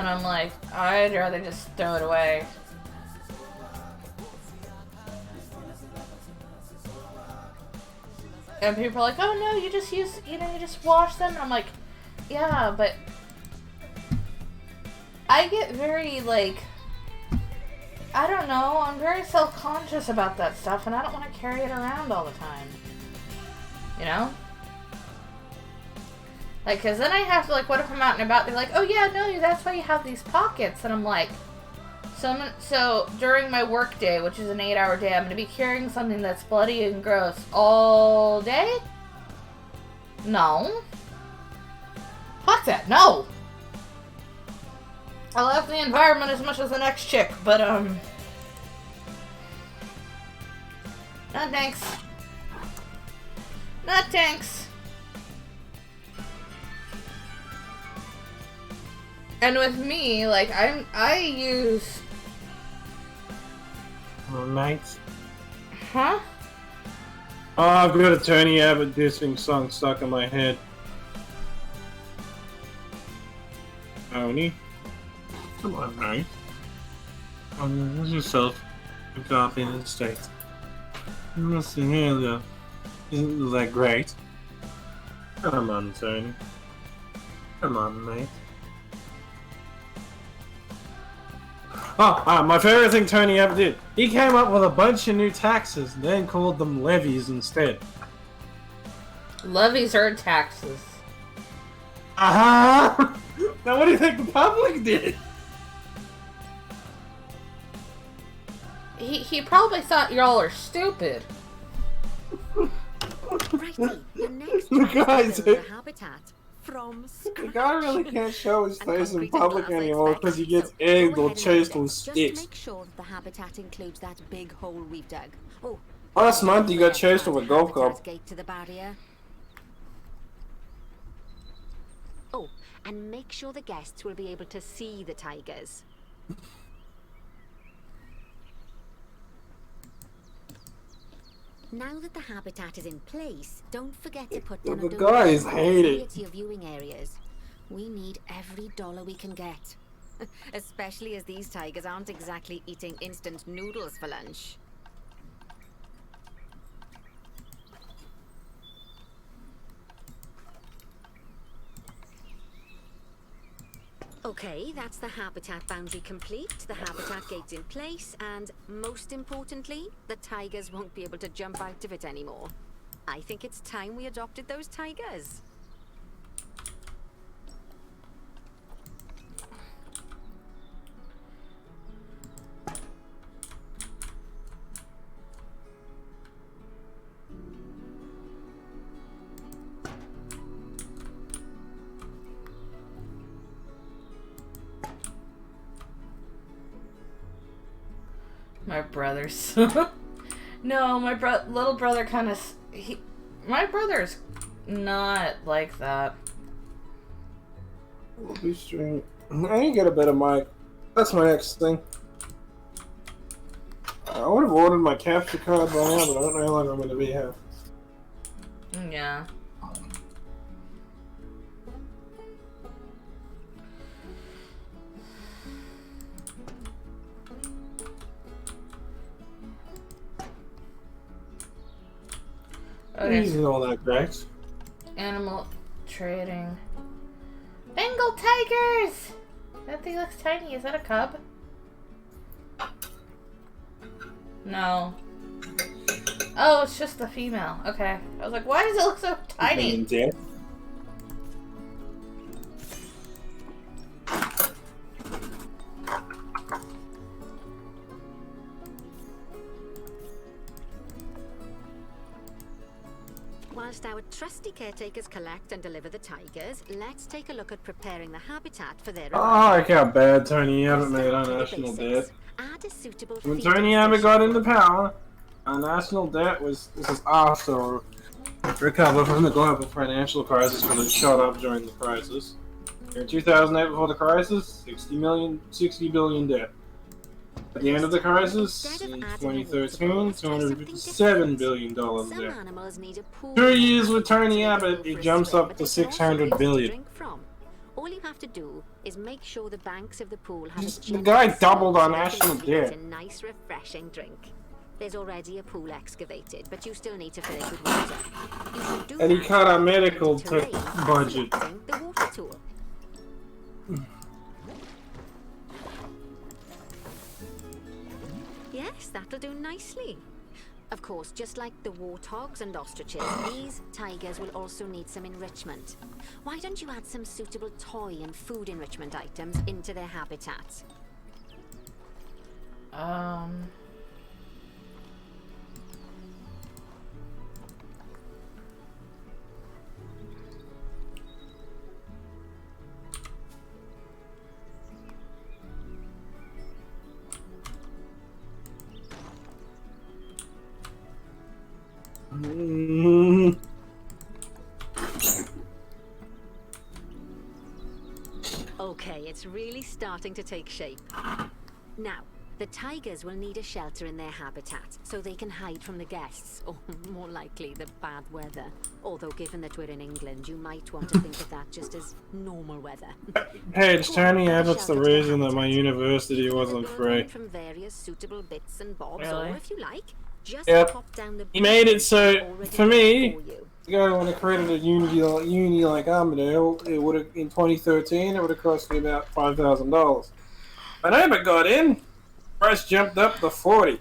I'm like, I'd rather just throw it away. And people are like, oh no, you just use, you just wash them. And I'm like, yeah, but I get very, like, I don't know, I'm very self-conscious about that stuff, and I don't want to carry it around all the time. You know? Like, cause then I have to, like, what if I'm out and about, they're like, oh yeah, no, that's why you have these pockets, and I'm like, so during my work day, which is an 8-hour day, I'm gonna be carrying something that's bloody and gross all day? No. Fuck that, no! I love the environment as much as the next chick, but, no thanks. No thanks. And with me, like, I use... Mate? Huh? Oh, I've got a Tony Abbott dissing song stuck in my head. Tony? Come on, mate. Use yourself a copy in the States. You must hear the... Isn't that great? Come on, Tony. Come on, mate. Oh, my favorite thing Tony Abbott did. He came up with a bunch of new taxes and then called them levies instead. Levies are taxes. Uh-huh! Now what do you think the public did? He probably thought y'all are stupid. Righty, the next The guy's the habitat from The guy really can't show his face in public anymore because he gets egged or chased with just sticks. make sure that the habitat includes that big hole we've dug. Oh, Last month he got chased with a golf club. Gate to the barrier. Oh, and make sure the guests will be able to see the tigers. Now that the habitat is in place, don't forget to put down The guys hate it. of viewing areas. We need every dollar we can get. Especially as these tigers aren't exactly eating instant noodles for lunch. Okay, that's the habitat boundary complete, the habitat gate's in place, and most importantly, the tigers won't be able to jump out of it anymore. I think it's time we adopted those tigers. My brother's... No, my little brother kind of... My brother's not like that. We'll be straight. I need to get a better mic. That's my next thing. I would have ordered my capture card by now, but I don't know how long I'm going to be here. Yeah. Okay. Easy all that, Grax. Animal trading. Bengal tigers! That thing looks tiny. Is that a cub? No. Oh, it's just the female. Okay. I was like, why does it look so tiny? Whilst our trusty caretakers collect and deliver the tigers, let's take a look at preparing the habitat for their... Oh, look how bad Tony Abbott made our national debt. Add a suitable When Tony Abbott got into power, our national debt was, this is after recover from the global financial crisis when it shot up during the crisis. In 2008, before the crisis, 60 billion debt. At the end of the crisis, in 2013, $257 billion debt. 2 years with Tony Abbott, it jumps up to $600 billion. All you have to do is make sure the banks of the pool have The a guy gentle doubled slope our so you national can get debt. a nice, refreshing drink. There's already a pool excavated, but you still need to fill it with water. You should do And he that cut our by medical terrain budget. selecting the water tool. Yes, that'll do nicely. Of course, just like the warthogs and ostriches, these tigers will also need some enrichment. Why don't you add some suitable toy and food enrichment items into their habitats? Okay, it's really starting to take shape. Now, the tigers will need a shelter in their habitat so they can hide from the guests, or more likely, the bad weather. Although given that we're in England, you might want to think of that just as normal weather. Paige, Tony Abbott's the reason that my university wasn't free. From various suitable bits and bobs, Really? or if you like, just Yep. pop down the He made it bins so, already for me, for you. to go on accredited uni like Armadale, it would have, in 2013, it would have cost me about $5,000. When Abbott got in, price jumped up to 40.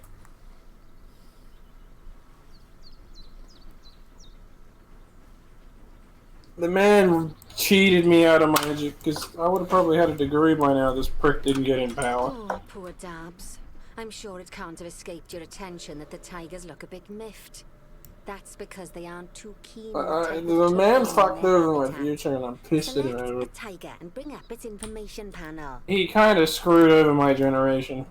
The man cheated me out of my education, because I would have probably had a degree by now. This prick didn't get in power. Oh, poor Dabs. I'm sure it can't have escaped your attention that the tigers look a bit miffed. That's because they aren't too keen on the type The of man terrain fucked in their over my habitat. future, and I'm pissed at him Select over a it. tiger and bring up its information panel. He kind of screwed over my generation.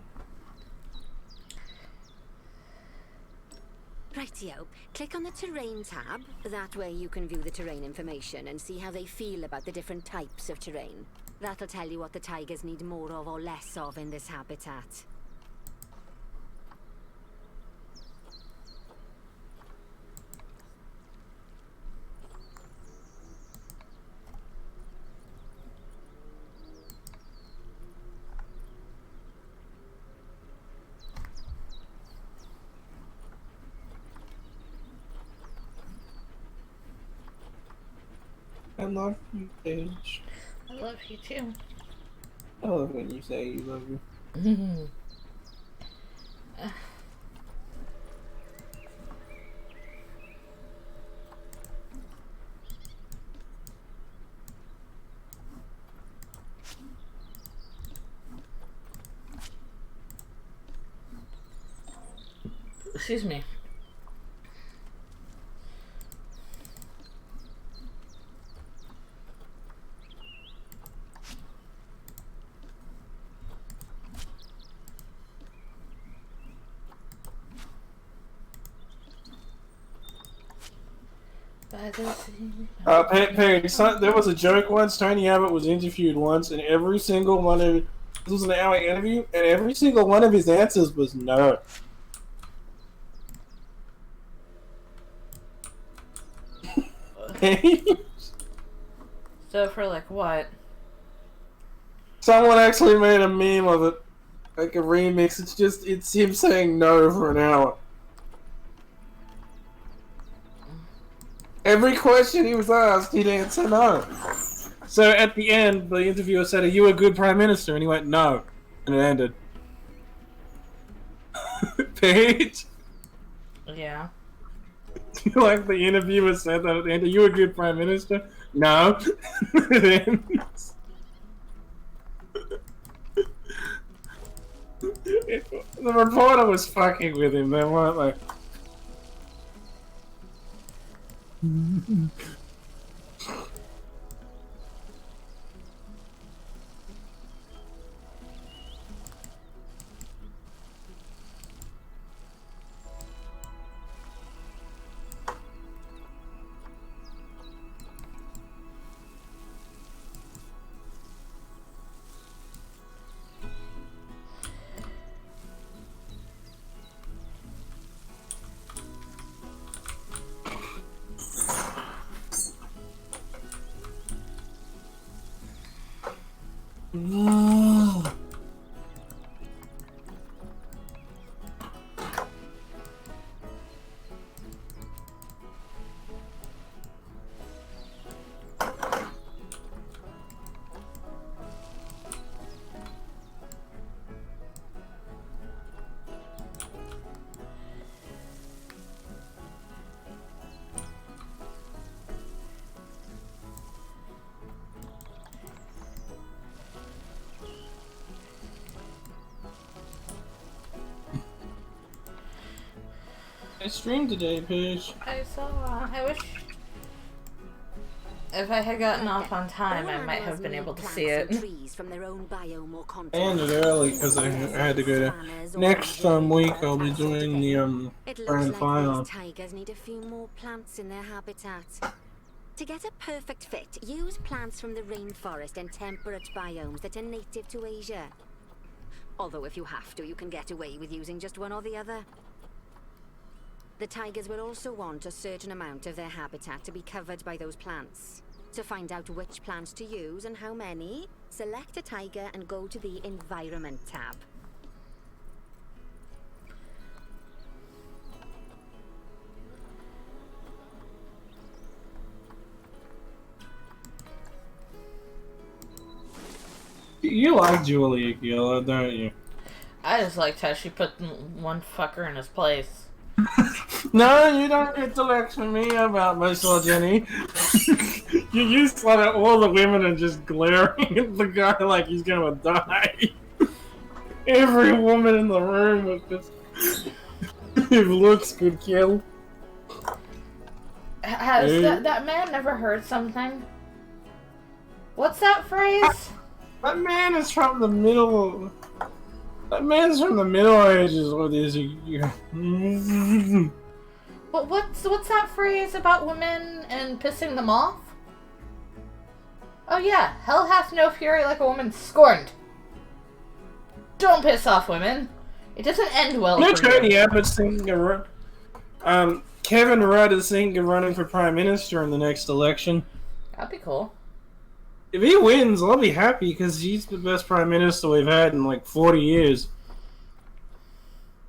Rightio. Click on the terrain tab. That way you can view the terrain information and see how they feel about the different types of terrain. That'll tell you what the tigers need more of or less of in this habitat. I love you, Paige. I love you too. I love when you say you love you. Excuse me. Paige, there was a joke once. Tony Abbott was interviewed once, and every single one of this was an hour interview, and every single one of his answers was no. So for like what? Someone actually made a meme of it, like a remix. It's him saying no for an hour. Every question he was asked, he'd answer no. So at the end, the interviewer said, "Are you a good prime minister?" And he went, "No," and it ended. Paige, Yeah. like the interviewer said that at the end, "Are you a good prime minister?" No. It ends. The reporter was fucking with him. They weren't like. I streamed today, Paige. I saw. I wish if I had gotten off on time, I might have been able to see it. From their own biome or I ended early because I had to go to. Next week I'll be doing the It grand looks like final. these tigers need a few more plants in their habitat. To get a perfect fit, use plants from the rainforest and temperate biomes that are native to Asia. Although if you have to, you can get away with using just one or the other. The tigers will also want a certain amount of their habitat to be covered by those plants. To find out which plants to use and how many, select a tiger and go to the Environment tab. You like Julia Gillard, don't you? I just liked how she put one fucker in his place. No, you don't get to lecture me about misogyny. You used to at all the women and just glaring at the guy like he's gonna die. Every woman in the room was just... if looks could kill. Has that man never heard something? What's that phrase? That man is from the middle... That man's from the Middle Ages. What is he? But what's that phrase about women and pissing them off? Oh yeah, hell hath no fury like a woman scorned. Don't piss off women. It doesn't end well for Tony you. Abbott's thinking of Kevin Rudd is thinking of running for Prime Minister in the next election. That'd be cool. If he wins, I'll be happy because he's the best Prime Minister we've had in like 40 years.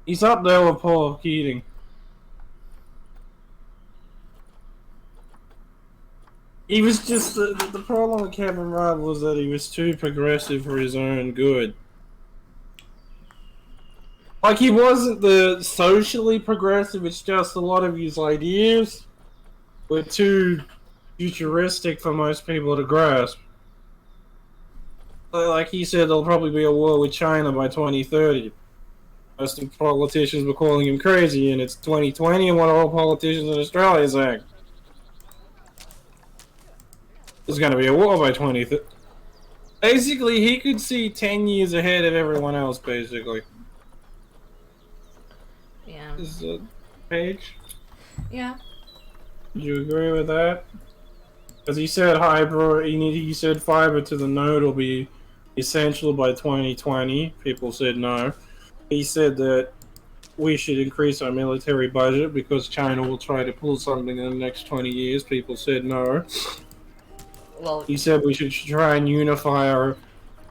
He's up there with Paul Keating. He was just the problem with Kevin Rudd was that he was too progressive for his own good. Like, he wasn't the socially progressive, it's just a lot of his ideas were too futuristic for most people to grasp. Like he said, there'll probably be a war with China by 2030. Most of the politicians were calling him crazy, and it's 2020, and what are all politicians in Australia saying? There's going to be a war by 2030. Basically, he could see 10 years ahead of everyone else, basically. Yeah. Is it Paige? Yeah. Do you agree with that? Because he said he said fiber to the node will be essential by 2020. People said no. He said that we should increase our military budget because China will try to pull something in the next 20 years. People said no. Well, He said we should try and unify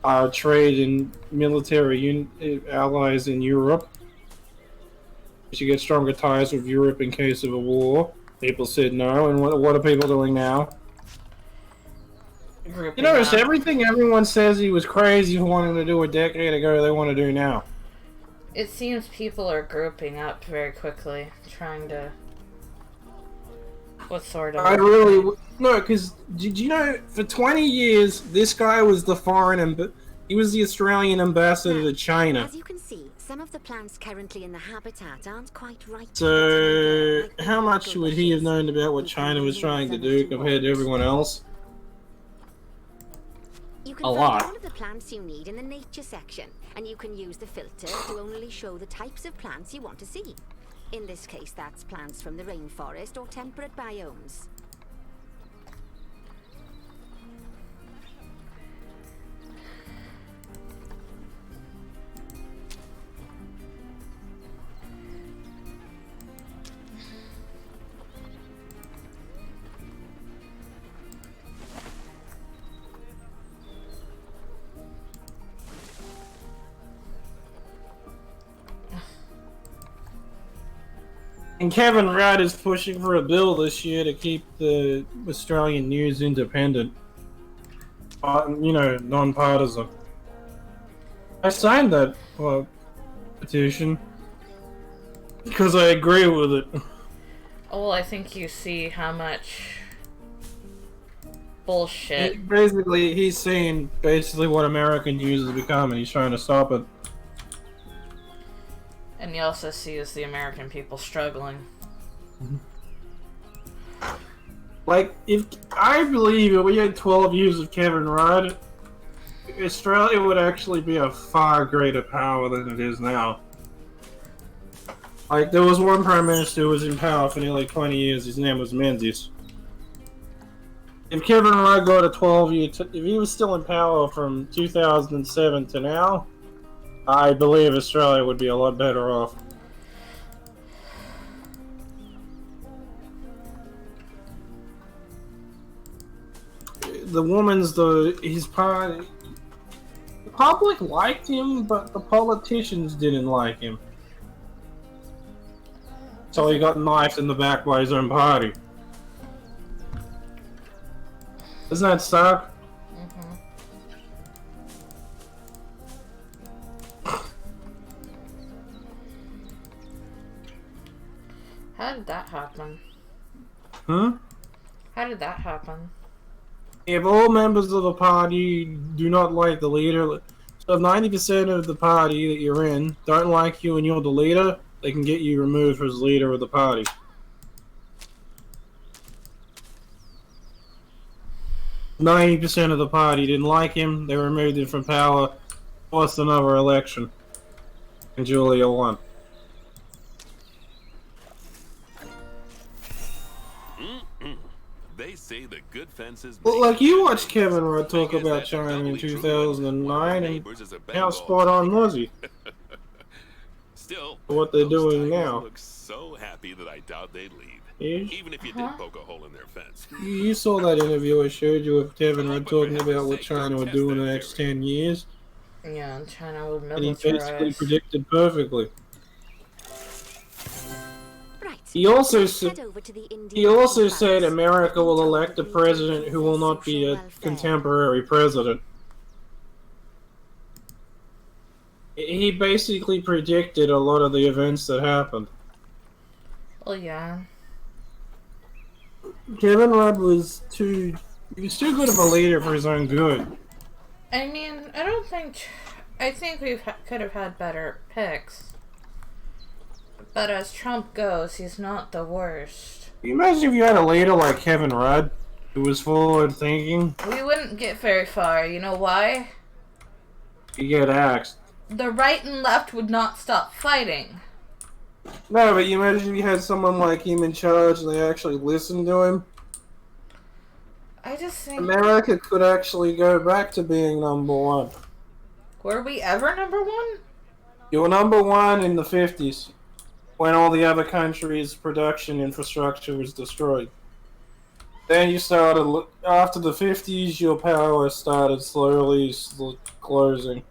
our trade and military allies in Europe. We should get stronger ties with Europe in case of a war. People said no, and what are people doing now? You notice everything everyone says he was crazy for wanting to do a decade ago, they want to do now. It seems people are grouping up very quickly, trying to... What sort of... No, because did you know, for 20 years, this guy was the he was the Australian ambassador to China. As you can see, some of the plants currently in the habitat aren't quite right. So, how much would he have known about what China was trying to do compared to everyone else? You can A find lot. all of the plants you need in the nature section, and you can use the filter to only show the types of plants you want to see. In this case, that's plants from the rainforest or temperate biomes. And Kevin Rudd is pushing for a bill this year to keep the Australian news independent. Non-partisan. I signed that petition because I agree with it. Well, I think you see how much bullshit. Basically, he's saying what American news has become, and he's trying to stop it. And you also see as the American people struggling. Like, I believe if we had 12 years of Kevin Rudd, Australia would actually be a far greater power than it is now. Like, there was one Prime Minister who was in power for nearly 20 years, his name was Menzies. If Kevin Rudd got a 12-year... if he was still in power from 2007 to now, I believe Australia would be a lot better off. His party... The public liked him, but the politicians didn't like him. So he got knifed in the back by his own party. Doesn't that suck? How did that happen? Huh? How did that happen? If all members of the party do not like the leader, so if 90% of the party that you're in don't like you and you're the leader, they can get you removed as leader of the party. If 90% of the party didn't like him, they removed him from power, forced another election, and Julia won. They say the good fences. Well, like you watched Kevin Rudd talk about China in 2009, and how spot on was he? Still, what they're doing now. Look so happy that I doubt they'd leave. Yes? Even if you did poke a hole in their fence. You saw that interview I showed you of Kevin Rudd talking about what China would do in the next 10 years. Yeah, and China would militarize. And he basically predicted perfectly. Right. He also said said America will elect a president who will not be a contemporary president. He basically predicted a lot of the events that happened. Well, yeah. Kevin Rudd was too good of a leader for his own good. I mean, I think we could have had better picks. But as Trump goes, he's not the worst. Can you imagine if you had a leader like Kevin Rudd, who was forward thinking? We wouldn't get very far. You know why? You get axed. The right and left would not stop fighting. No, but you imagine if you had someone like him in charge and they actually listened to him? I just think... America could actually go back to being number one. Were we ever number one? You were number one in the 50s, when all the other countries' production infrastructure was destroyed. Then you started... After the 50s, your power started slowly closing.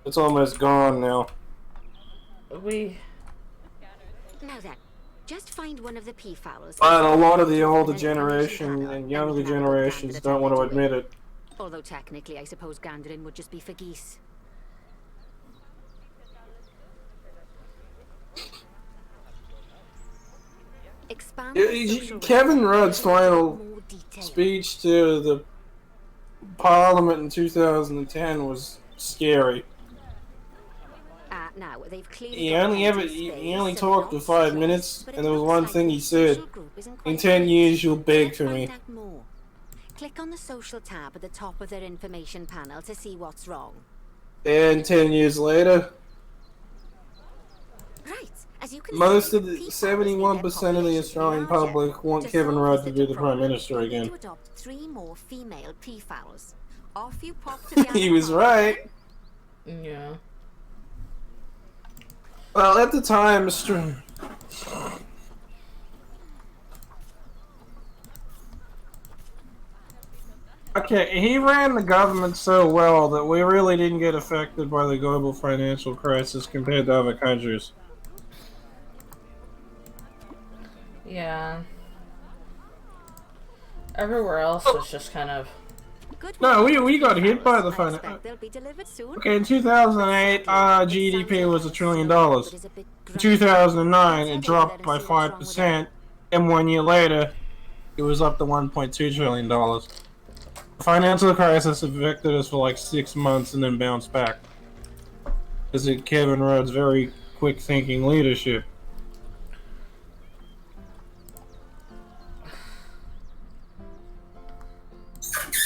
It's almost gone now. Now then, just find one of the peafowls. But a lot of the older generation and younger generations don't want to admit it. Although technically, I suppose gandering would just be for geese. Kevin Rudd's final speech to the Parliament in 2010 was scary. Now, he only talked for 5 minutes, and there was one thing he said. In 10 years, you'll beg for me. Click on the social tab at the top of their information panel to see what's wrong. And 10 years later, right. As you can most of the 71% of the Australian public want Kevin Rudd to be the Prime Minister again. To adopt 3 more female peafowls. Off you pop to the He was right. Yeah. Well, at the time, okay, he ran the government so well that we really didn't get affected by the global financial crisis compared to other countries. Yeah. Everywhere else was just kind of... No, we got hit by the phone. Okay, in 2008, GDP was $1 trillion. In 2009, it dropped by 5%, and 1 year later, it was up to $1.2 trillion. The financial crisis affected us for like 6 months and then bounced back. Because of Kevin Rudd's very quick-thinking leadership.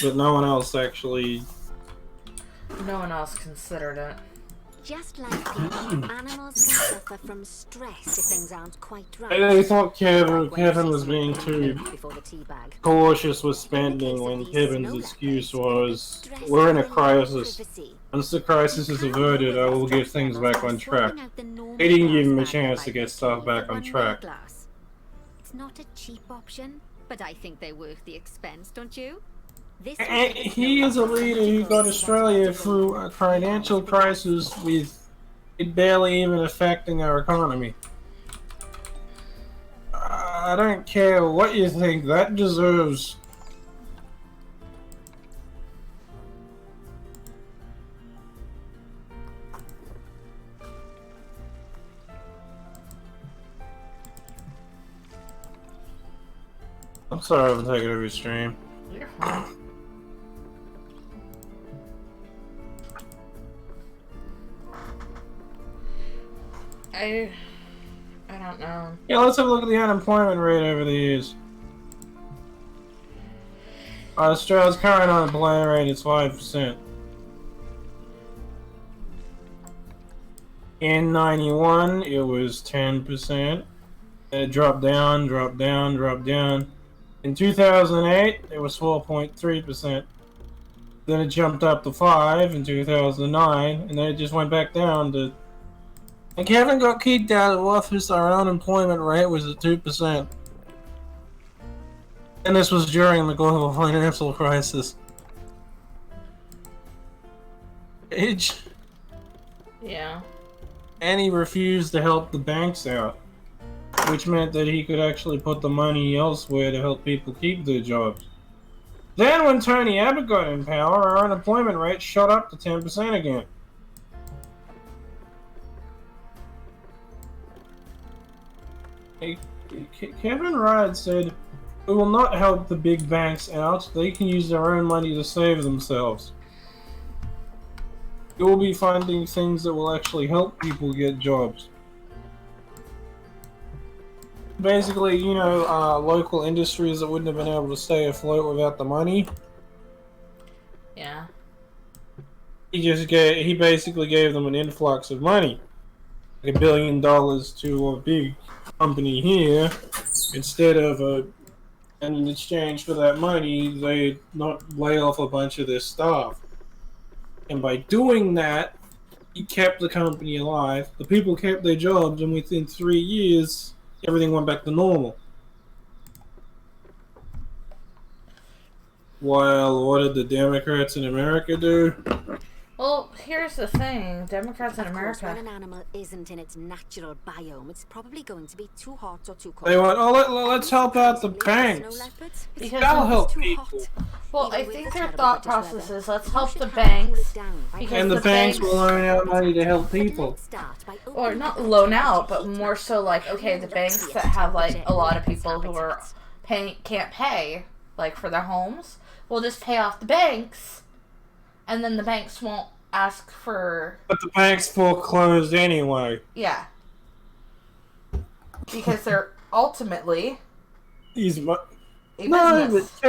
But no one else actually... No one else considered it. Just like people, animals can suffer from stress if things aren't quite right. They thought Kevin was being too cautious with spending when Kevin's excuse was, we're in a crisis. Once the crisis is averted, I will get things back on track. They didn't give him a chance to get stuff back on track. It's not a cheap option, but I think they're worth the expense, don't you? He is a leader who got Australia through a financial crisis with it barely even affecting our economy. I don't care what you think, that deserves... I'm sorry I'm taking over your stream. You're fine. I don't know. Yeah, let's have a look at the unemployment rate over the years. Australia's current unemployment rate is 5%. In 91, it was 10%. It dropped down, dropped down, dropped down. In 2008, it was 4.3%. Then it jumped up to 5 in 2009, and then it just went back down to... And Kevin got kicked out of office, our unemployment rate was at 2%. And this was during the global financial crisis. Yeah. And he refused to help the banks out, which meant that he could actually put the money elsewhere to help people keep their jobs. Then when Tony Abbott got in power, our unemployment rate shot up to 10% again. Kevin Rudd said, "We will not help the big banks out. They can use their own money to save themselves. We will be funding things that will actually help people get jobs." Basically, you know, local industries that wouldn't have been able to stay afloat without the money. Yeah. He basically gave them an influx of money. Like $1 billion to a big company here, instead of and in exchange for that money, they not lay off a bunch of their staff. And by doing that, he kept the company alive. The people kept their jobs, and within 3 years, everything went back to normal. While what did the Democrats in America do? Well, here's the thing. Democrats in Of course, America... when an animal isn't in its natural biome, it's probably going to be too hot or too cold. They went, oh, let's help out the banks. Because That'll help too people. hot. Well, I Even with think the their terrible thought British process weather, is, let's you help should the have to cool banks. it down by Because And the banks will loan out money to help people. Let's start by Or opening not up loan the out, but heat. more so like, okay, the banks that have like a lot of people who are can't pay, like for their homes, will just pay off the banks, and then the banks won't ask for... But the banks foreclosed anyway. Yeah. Because they're ultimately He's a no, business. but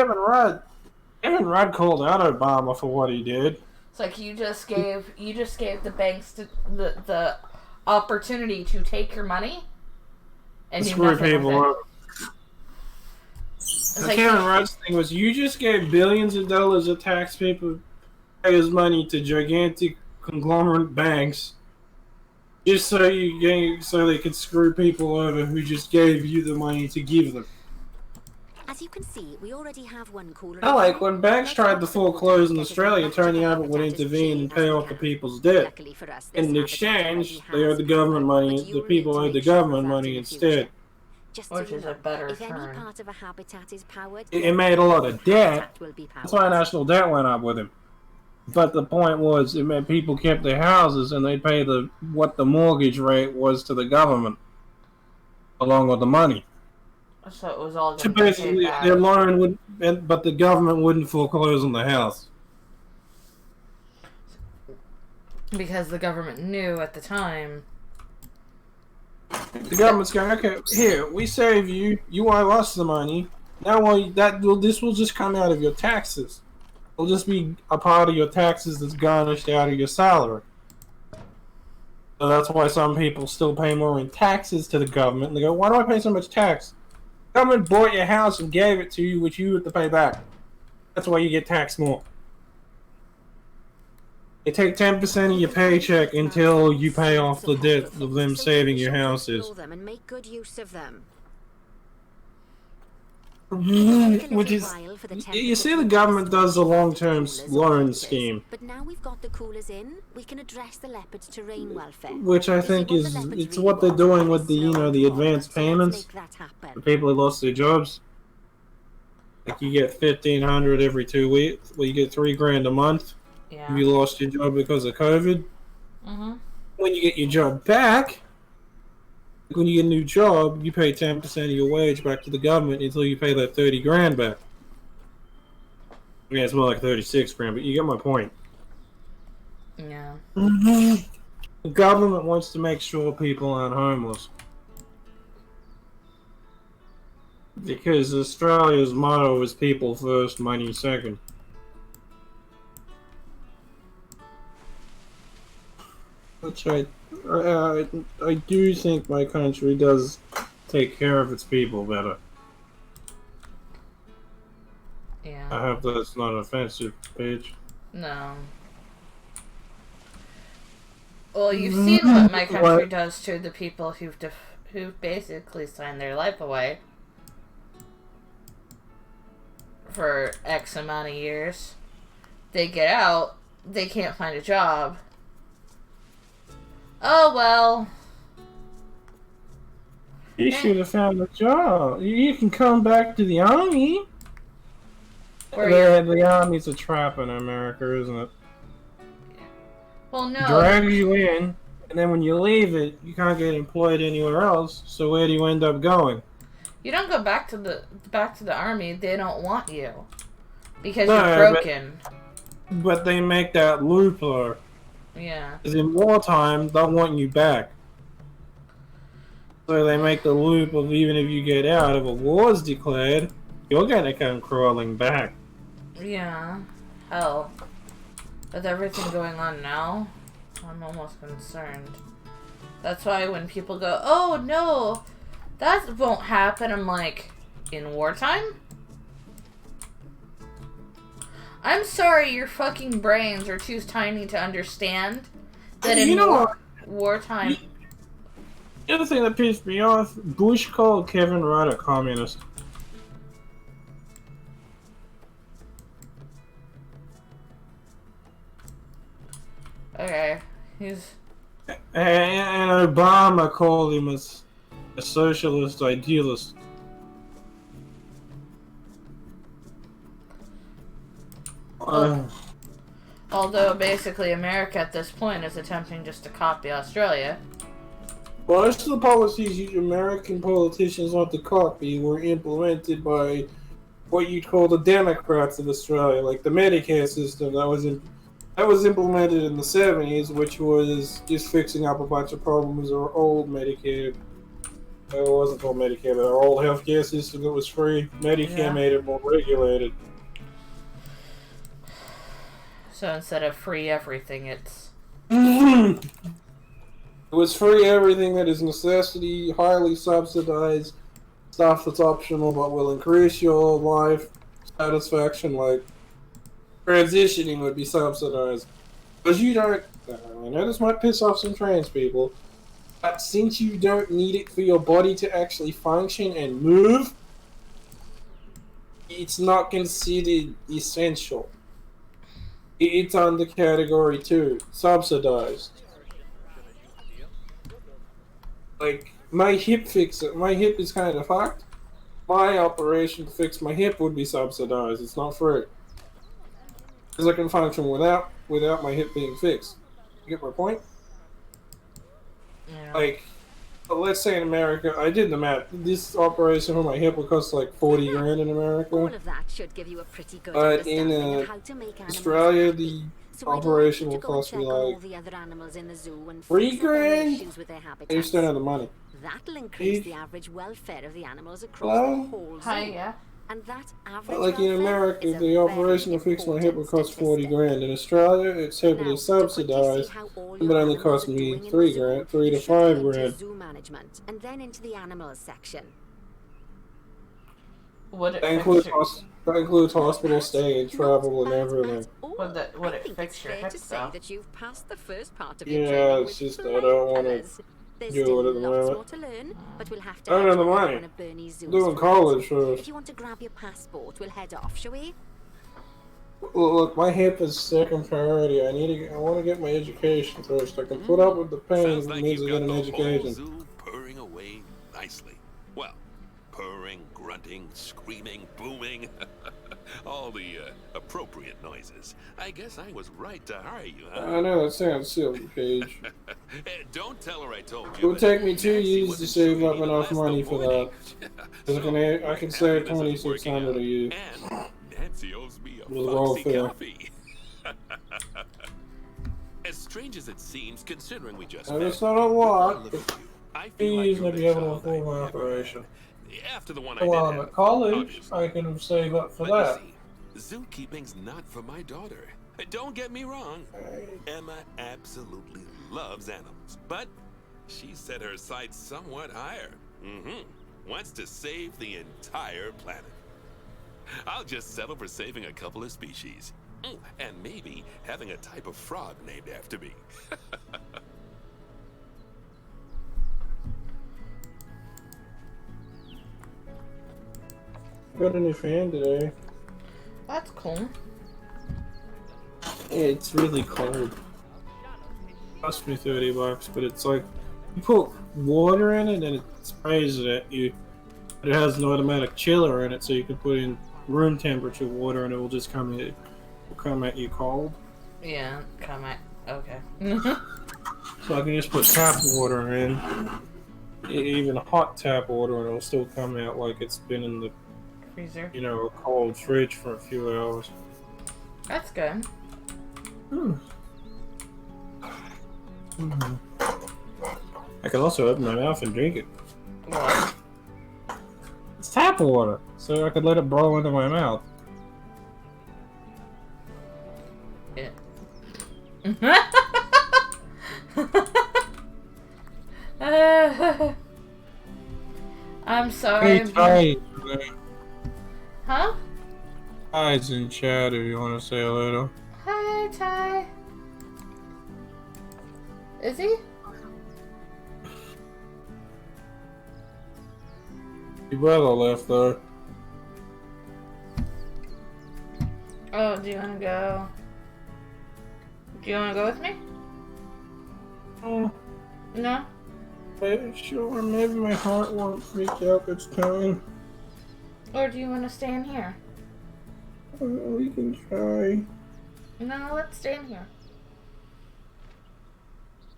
Kevin Rudd called out Obama for what he did. It's like you just gave the banks the opportunity to take your money and do Screw nothing people with it. up. It's The like, Kevin Rudd's thing was, you just gave billions of dollars of taxpayers' money to gigantic conglomerate banks, just so they could screw people over who just gave you the money to give them. As you can see, we already have one cooler. Like when banks tried to foreclose in Australia, Tony Abbott would intervene and pay off the people's debt. In exchange, they owed the government money. The people owed the government money instead. Just Which so you is know, a better if any term. part of a habitat is powered, It made a lot of debt. habitat will be powered. That's why national debt went up with him. But the point was, it meant people kept their houses and they pay what the mortgage rate was to the government, along with the money. So it was all So going to get paid basically, back. their loan would, but the government wouldn't foreclose on the house. Because the government knew at the time. The government's going, okay, here, we save you. You owe us the money. Now, this will just come out of your taxes. It'll just be a part of your taxes that's garnished out of your salary. So that's why some people still pay more in taxes to the government. And they go, why do I pay so much tax? The government bought your house and gave it to you, which you have to pay back. That's why you get taxed more. They take 10% of your paycheck until you pay off the debt of them saving your houses. And make good use of them. Which is, you see, the government does a long-term loan scheme, But now we've got the coolers in, we can address the leopard's terrain welfare. which I think it's what they're doing with the advance payments for people who lost their jobs. Like you get $1,500 every 2 weeks. Well, you get $3,000 a month. Yeah. If you lost your job because of COVID. Mm-hmm. When you get your job back, when you get a new job, you pay 10% of your wage back to the government until you pay that $30,000 back. Yeah, it's more like $36,000, but you get my point. Yeah. Mm-hmm. The government wants to make sure people aren't homeless. Because Australia's motto is people first, money second. Which I do think my country does take care of its people better. Yeah. I hope that's not offensive, Paige. No. Well, you've seen what my country does to the people who've basically signed their life away for X amount of years. They get out, they can't find a job. Oh, well. You should have found a job. You can come back to the army. The army's a trap in America, isn't it? Well, no. Drags you in, and then when you leave it, you can't get employed anywhere else. So where do you end up going? You don't go back to the army. They don't want you because you're broken. But they make that loophole. Yeah. Because in wartime, they'll want you back. So they make the loop of even if you get out, if a war's declared, you're gonna come crawling back. Yeah. Hell. With everything going on now, I'm almost concerned. That's why when people go, oh no, that won't happen, I'm like, in wartime? I'm sorry, your fucking brains are too tiny to understand that in wartime... The other thing that pissed me off, Bush called Kevin Rudd a communist. Okay, he's... And Obama called him a socialist idealist. Although basically America at this point is attempting just to copy Australia. Most of the policies American politicians want to copy were implemented by what you'd call the Democrats of Australia, like the Medicare system that was implemented in the 70s, which was just fixing up a bunch of problems of our old Medicare. It wasn't called Medicare, but our old healthcare system that was free. Medicare made it more regulated. So instead of free everything, it's... It was free everything that is necessity, highly subsidized, stuff that's optional but will increase your life satisfaction, like transitioning would be subsidized. Because you don't... I know this might piss off some trans people, but since you don't need it for your body to actually function and move, it's not considered essential. It's under category 2, subsidized. Like, my hip is kind of fucked. My operation to fix my hip would be subsidized. It's not free. Because I can function without my hip being fixed. You get my point? Yeah. Like, let's say in America, I did the math. This operation for my hip would cost like 40 grand in America. All of that should give you a pretty good But in understanding of how to make animals Australia, happy. the So I'd operation like you will to go and cost me check all like the other animals in the zoo and 3 fix up any grand. issues with their I habitats. just don't have the money. That'll increase the average welfare of the animals across Hello? the whole zoo. Hi, yeah. And that average But like in welfare America, is a the operation to very fix my hip would important cost 40 statistic. grand. In Australia, it's heavily Now, to quickly see subsidized, how all but your only animals cost are me doing in 3 the zoo, grand, 3 you to should 5 go into grand. zoo management and then into the animals section. Would it That includes hospital stay and travel and everything. Would I it think fix it's your fair hip to say though? that you've passed the first part of your Yeah, training it's with just I flying don't want to colours. There's do still it at the lots moment. more to learn, but we'll have to I don't head have the to another money. one of Bernie's zoos Doing for college that. first. If you want to grab your passport, we'll head off, shall we? Look, my hip is second priority. I want to get my education first. I can put up with the pain Sounds if it like means you've I get got an the whole education. zoo purring away nicely. Well, purring, grunting, screaming, booming. All the appropriate noises. I guess I was right to hire you, huh? I know, that sounds silly, Paige. Don't tell her I told It you. would but take me 2 Nancy years to wasn't save sure up you needed enough last money the for morning. that. So, I can happy save this isn't working 2,600 out. a year. And Nancy owes me a With foxy welfare. coffee. As strange as it seems, considering we just And met, it's not a the way I lot, look but at you, I feel like fees you're may the be able to child I afford my never operation. had. After the one I While did I'm have, at college, obviously. I can save up for But that. you see, zookeeping's not for my daughter. Don't get me wrong. Emma absolutely loves animals, but she set her sights somewhat higher. Wants to save the entire planet. I'll just settle for saving a couple of species. And maybe having a type of frog named after me. Got a new fan today. That's cool. Yeah, it's really cold. Cost me $30, but it's like you put water in it and it sprays it at you. But it has an automatic chiller in it, so you can put in room temperature water and it will just come at you cold. Yeah, okay. So I can just put tap water in, even hot tap water, and it'll still come out like it's been in the Freezer. a cold fridge for a few hours. That's good. I can also open my mouth and drink it. What? It's tap water, so I could let it boil into my mouth. Yeah. I'm sorry. Hey, Ty. Huh? Ty's in chat if you want to say hello. Hi, Ty. Is he? Your brother left though. Oh, do you want to go? Do you want to go with me? Oh, No? sure, maybe my heart won't freak out it's coming. Or do you want to stay in here? We can try. No, let's stay in here.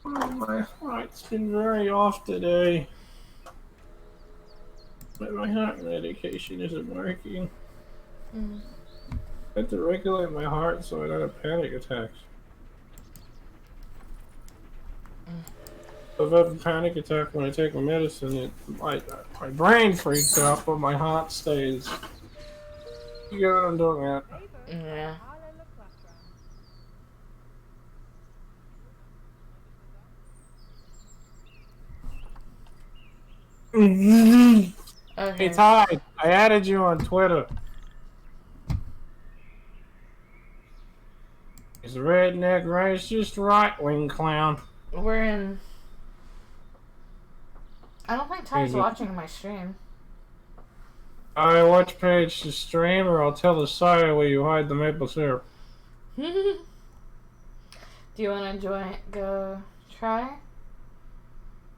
Oh, my heart's been very off today. But my heart medication isn't working. I have to regulate my heart so I don't have panic attacks. If I have a panic attack when I take my medicine, my brain freaks out, but my heart stays. You get what I'm doing at? Yeah. Hey Okay. Ty, I added you on Twitter. He's a redneck racist right-wing clown. We're in... I don't think Ty's Is it- watching my stream. I watch Paige to stream, or I'll tell the sire where you hide the maple syrup. Do you want to go try?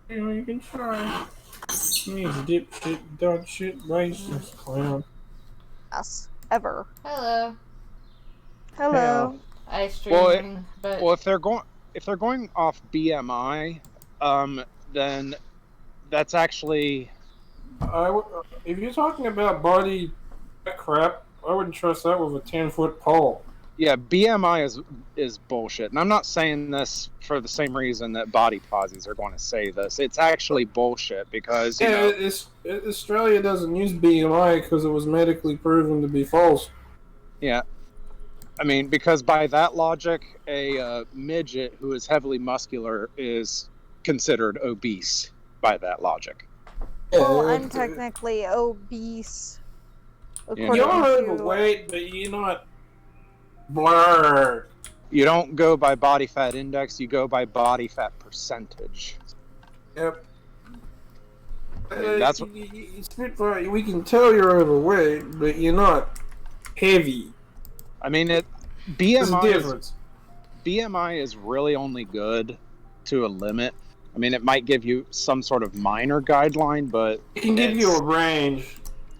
You can try. He's a dip, dog shit, racist clown. Us ever. Hello. Hello. I streaming, but Well, if they're going off BMI, then that's actually If you're talking about body crap, I wouldn't trust that with a 10-foot pole. yeah, BMI is bullshit. And I'm not saying this for the same reason that body posies are going to say this. It's actually bullshit because Australia doesn't use BMI because it was medically proven to be false. yeah. I mean, because by that logic, a midget who is heavily muscular is considered obese by that logic. Well, I'm technically obese. Yeah. You're overweight, but you're not blurred. You don't go by body fat index, you go by body fat percentage. Yep. That's what... We can tell you're overweight, but you're not heavy. I mean, BMI is really only good to a limit. I mean, it might give you some sort of minor guideline, but it can give you a range.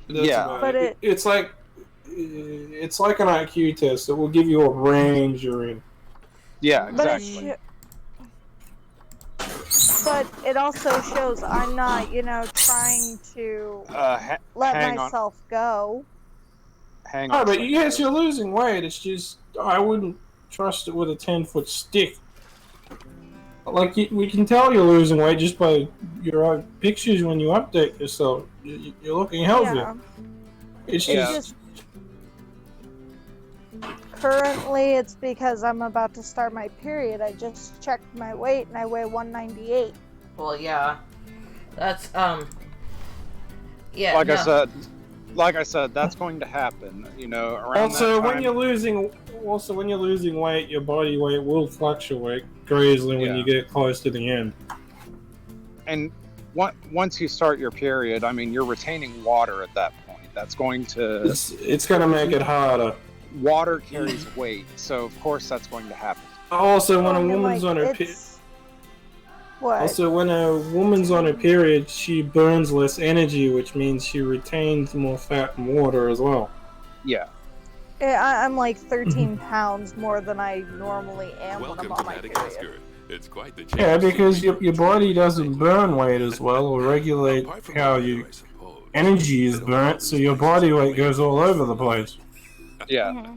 Yeah, but it's like an IQ test. It will give you a range you're in. Yeah, exactly. But it also shows I'm not, trying to let myself go. Hang on. Oh, but yes, you're losing weight. It's just I wouldn't trust it with a 10-foot stick. Like we can tell you're losing weight just by your pictures when you update yourself. You're looking healthier. Yeah. It's just currently it's because I'm about to start my period. I just checked my weight and I weigh 198. well, yeah, that's yeah. Like I said, that's going to happen. Around also that time. when you're losing weight, your body weight will fluctuate greatly when you get close to the end. And once you start your period, I mean, you're retaining water at that point. That's going to... It's going to make it harder. Water carries weight, so of course that's going to happen. Also, when a woman's on her period... What? Also, when a woman's on her period, she burns less energy, which means she retains more fat and water as well. Yeah. I'm like 13 pounds more than I normally am when I'm on my period. It's quite the Yeah, because your body doesn't burn weight as well or regulate how your energy is burnt, so your body weight goes all over the place. Yeah. Mm-hmm.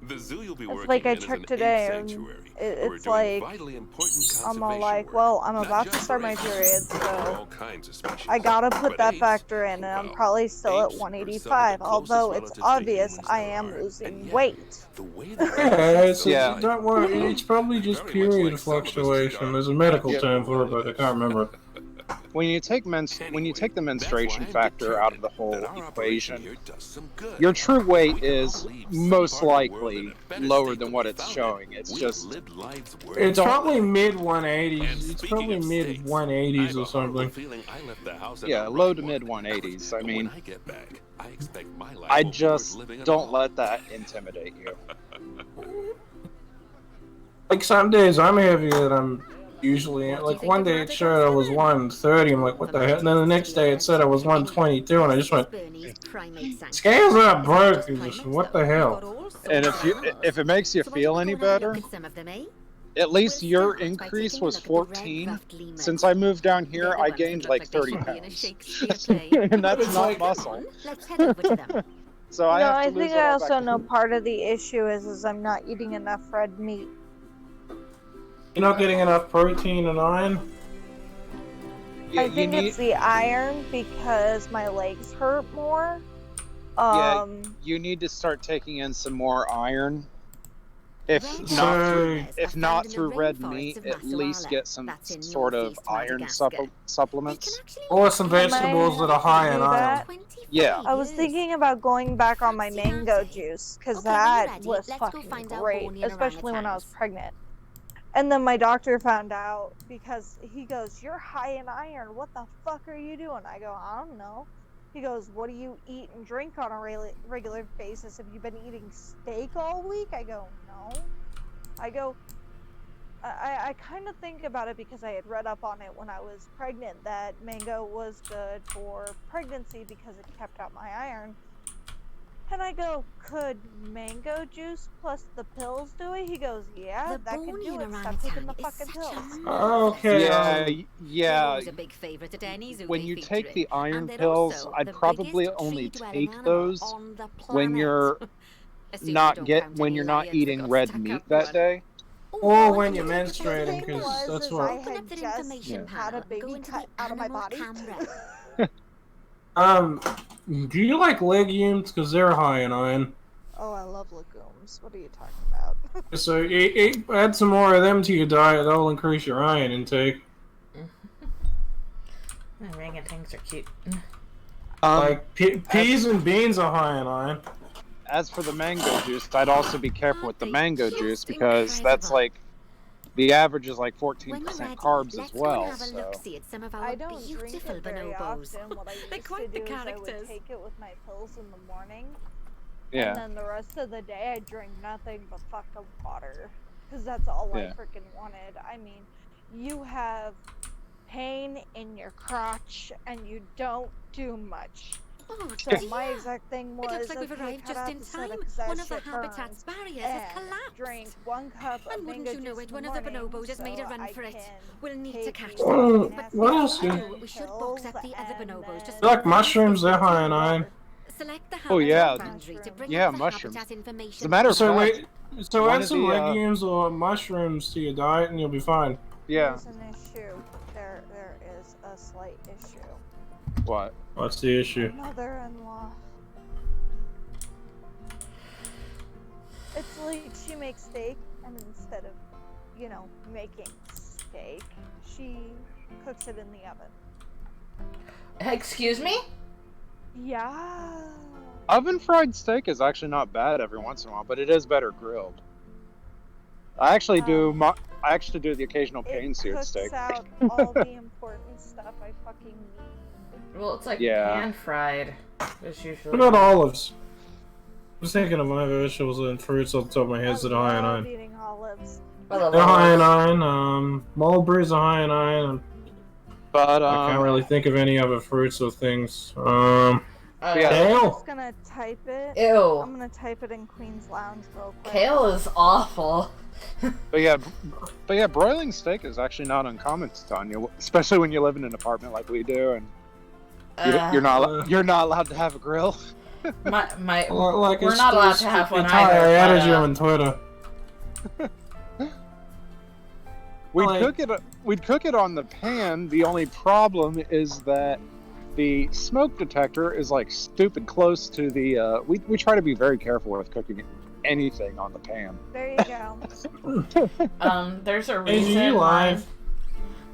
The zoo you'll be It's working like I in is checked an today, ape and sanctuary, it's where we're doing like vitally important I'm all conservation like, work, well, I'm not about to just start for my apes, period, but for so all kinds of species. I gotta put But that apes, factor in, and I'm well, probably still at apes are some of the 185, although closest it's relatives to obvious humans I there am are, and losing yet, weight. the way that Don't worry, it's probably just Very much period like some of us fluctuation. are. There's a medical Yeah. term for it, but I can't remember it. When you take the menstruation factor out of the whole equation, your true weight is most likely lower than what it's showing. It's just It's probably mid 180s. It's probably mid 180s or something. yeah, low to mid 180s. I mean, I just don't let that intimidate you. Like some days I'm heavier than I'm usually. Like one day it showed I was 130. I'm like, what the hell? And then the next day it said I was 122, and I just went, scales are broke. Just, what the hell? And if it makes you feel any better, at least your increase was 14. Since I moved down here, I gained like 30 pounds. And that's not muscle. So I think I also know part of the issue is I'm not eating enough red meat. You're not getting enough protein and iron? Yeah, I think it's the iron because my legs hurt more. You need to start taking in some more iron. If not through red meat, at least get some sort of iron supplements. Or some vegetables that are high in iron. Yeah. I was thinking about going back on my mango juice because that was fucking great, especially when I was pregnant. And then my doctor found out because he goes, "You're high in iron. What the fuck are you doing?" I go, "I don't know." He goes, "What do you eat and drink on a regular basis? Have you been eating steak all week?" I go, "No." I go, I kind of think about it because I had read up on it when I was pregnant that mango was good for pregnancy because it kept out my iron. And I go, could mango juice plus the pills do it? He goes, yeah, that could do it. Stop taking the fucking pills. Okay. Yeah. When you take the iron pills, I'd probably only take those when you're not eating red meat that day. Or when you're menstruating, because that's what. I had just had a baby cut out of my body. Do you like legumes? Because they're high in iron. Oh, I love legumes. What are you talking about? So add some more of them to your diet. That'll increase your iron intake. Orangutans are cute. Like peas and beans are high in iron. As for the mango juice, I'd also be careful with the mango juice because that's like the average is like 14% carbs as well. So. I don't drink it very often. What I used to do is I would take it with my pills in the morning. Yeah. And then the rest of the day I drink nothing but fucking water. Because that's all I freaking wanted. I mean, you have pain in your crotch and you don't do much. So my exact thing was, it looks like we've arrived just in time. One of the habitat's barriers has collapsed. Drink 1 cup of and wouldn't you know it, one of the bonobos has made a run for it. We'll need to catch them. But what else? We should box up the other bonobos. Just like mushrooms, they're high in iron. Select the mushrooms. As a matter of fact, so add some legumes or mushrooms to your diet, and you'll be fine. Yeah. There's an issue. There is a slight issue. What? What's the issue? Mother-in-law. It's like she makes steak, and instead of, making steak, she cooks it in the oven. Excuse me? Yeah. Oven fried steak is actually not bad every once in a while, but it is better grilled. I actually do the occasional cane-seared steak. It cooks out all the important stuff I fucking need. Well, it's like pan-fried. It's usually... What about olives? I'm just thinking of my vegetables and fruits off the top of my head that are high in iron. Eating olives. They're high in iron. Mulberries are high in iron. But I can't really think of any other fruits or things. I'm kale. just gonna type it. Ew. I'm gonna type it in Queen's Lounge real quick. Kale is awful. But yeah, broiling steak is actually not uncommon, Tanya, especially when you live in an apartment like we do, and you're not allowed to have a grill. We're not it's allowed to have one either. I added you on Twitter. We'd cook it on the pan. The only problem is that the smoke detector is like stupid close to the. We try to be very careful with cooking anything on the pan. There you go. There's a reason. Is you live?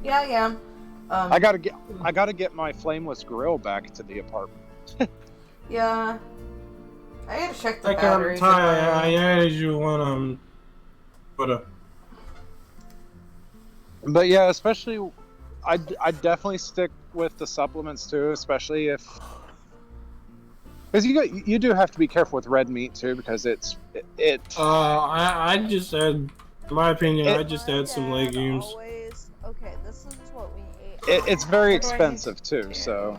Yeah. I gotta get my flameless grill back to the apartment. Yeah. I gotta check the batteries. I added you on Twitter. But yeah, especially, I definitely stick with the supplements too, especially if, because you do have to be careful with red meat too, because it. I just add, in my opinion, I just add some legumes. Okay, this is what we ate. It's very expensive too, so.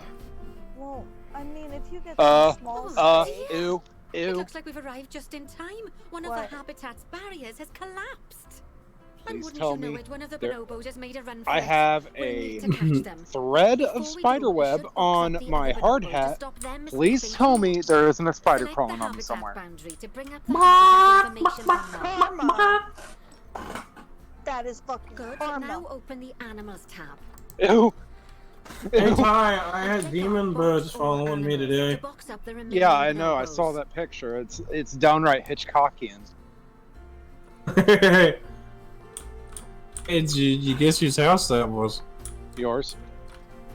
Well, I mean, if you get small steak. Ew. It looks like we've arrived just in time. One of the habitat's barriers has collapsed. Please tell me one of the bonobos has made a run for I have a thread of spiderweb on my hard hat. Please tell me there isn't a spider crawling on me somewhere. That is fucking good. Now open the animals tab. Ew. Hey Ty, I had demon birds following me today. Yeah, I know. I saw that picture. It's downright Hitchcockian. You guess whose house that was? Yours.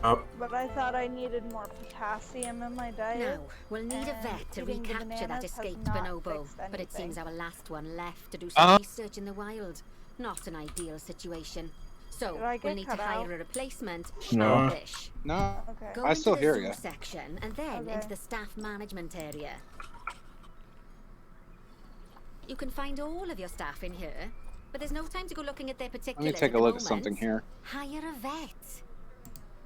Oh. But I thought I needed more potassium in my diet. Now, we'll need a vet to recapture that escaped bonobo, but it seems our last one left to do some research in the wild. Not an ideal situation. So, we'll need to hire a replacement sharpish. No. Okay. Go I still into the hear you. section and then into the staff management area. You can find all of your staff in here. but there's no time to go looking at their Let particulars. me take a look at something here. Hire a vet.